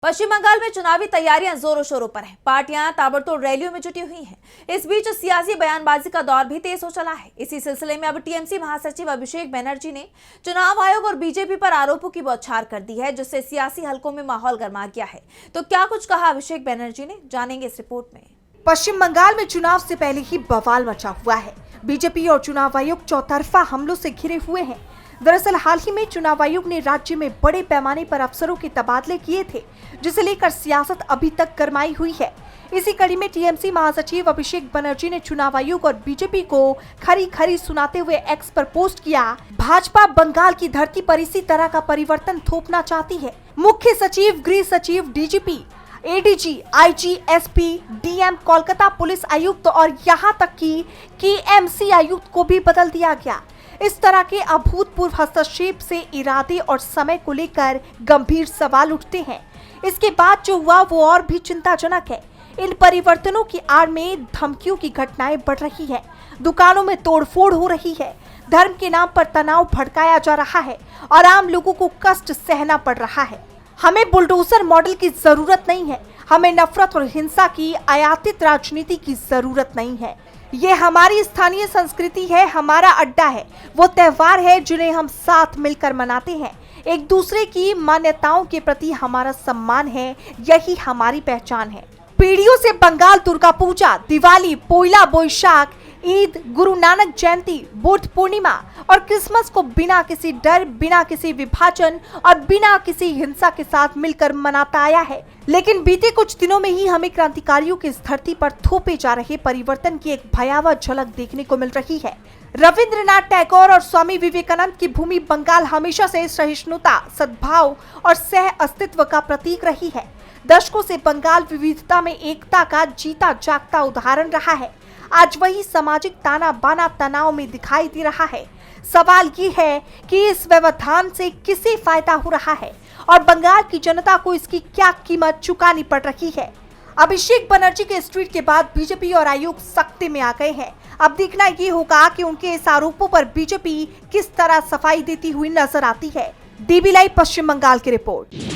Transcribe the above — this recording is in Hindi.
पश्चिम बंगाल में चुनावी तैयारियां जोरों शोरों पर हैं। पार्टियां ताबड़तोड़ रैलियों में जुटी हुई हैं। इस बीच सियासी बयानबाजी का दौर भी तेज हो चला है। इसी सिलसिले में अब टीएमसी महासचिव अभिषेक बनर्जी ने चुनाव आयोग और बीजेपी पर आरोपों की बौछार कर दी है, जिससे सियासी हलकों में माहौल गर्मा गया है। तो क्या कुछ कहा अभिषेक बनर्जी ने, जानेंगे इस रिपोर्ट में। पश्चिम बंगाल में चुनाव से पहले ही बवाल मचा हुआ है। बीजेपी और चुनाव आयोग चौतरफा हमलों से घिरे हुए हैं। दरअसल हाल ही में चुनाव आयोग ने राज्य में बड़े पैमाने पर अफसरों के तबादले किए थे, जिसे लेकर सियासत अभी तक गरमाई हुई है। इसी कड़ी में टीएमसी महासचिव अभिषेक बनर्जी ने चुनाव आयोग और बीजेपी को खरी खरी सुनाते हुए एक्स पर पोस्ट किया, भाजपा बंगाल की धरती पर इसी तरह का परिवर्तन थोपना चाहती है। मुख्य सचिव, गृह सचिव, DGP, ADG, IG, SP, DM, Kolkata police आयुक्त और यहाँ तक कि केएमसी आयुक्त को भी बदल दिया गया। इस तरह के अभूतपूर्व हस्तक्षेप से इरादे और समय को लेकर गंभीर सवाल उठते हैं। इसके बाद जो हुआ वो और भी चिंताजनक है। इन परिवर्तनों की आड़ में धमकियों की घटनाएं बढ़ रही है, दुकानों में तोड़फोड़ हो रही है, धर्म के नाम पर तनाव भड़काया जा रहा है और आम लोगों को कष्ट सहना पड़ रहा है। हमें बुलडोजर मॉडल की जरूरत नहीं है, हमें नफरत और हिंसा की आयातित राजनीति की जरूरत नहीं है। ये हमारी स्थानीय संस्कृति है, हमारा अड्डा है, वो त्योहार है जिन्हें हम साथ मिलकर मनाते हैं। एक दूसरे की मान्यताओं के प्रति हमारा सम्मान है, यही हमारी पहचान है। पीढ़ियों से बंगाल दुर्गा पूजा, दिवाली, पोइला बोईशाख, ईद, गुरु नानक जयंती, बुद्ध पूर्णिमा और क्रिसमस को बिना किसी डर, बिना किसी विभाजन और बिना किसी हिंसा के साथ मिलकर मनाता आया है। लेकिन बीते कुछ दिनों में ही हमें क्रांतिकारियों की इस धरती पर थोपे जा रहे परिवर्तन की एक भयावह झलक देखने को मिल रही है। रविंद्रनाथ टैगोर और स्वामी विवेकानंद की भूमि बंगाल हमेशा से सहिष्णुता, सद्भाव और सह अस्तित्व का प्रतीक रही है। दशकों से बंगाल विविधता में एकता का जीता जागता उदाहरण रहा है। आज वही सामाजिक ताना बाना तनाव में दिखाई दे रहा है। सवाल ये है कि इस व्यवधान से किसे फायदा हो रहा है और बंगाल की जनता को इसकी क्या कीमत चुकानी पड़ रही है। अभिषेक बनर्जी के इस ट्वीट के बाद बीजेपी और आयोग सख्ते में आ गए हैं। अब देखना ये होगा कि उनके इस आरोपों पर बीजेपी किस तरह सफाई देती हुई नजर आती है। डीबी लाइव पश्चिम बंगाल की रिपोर्ट।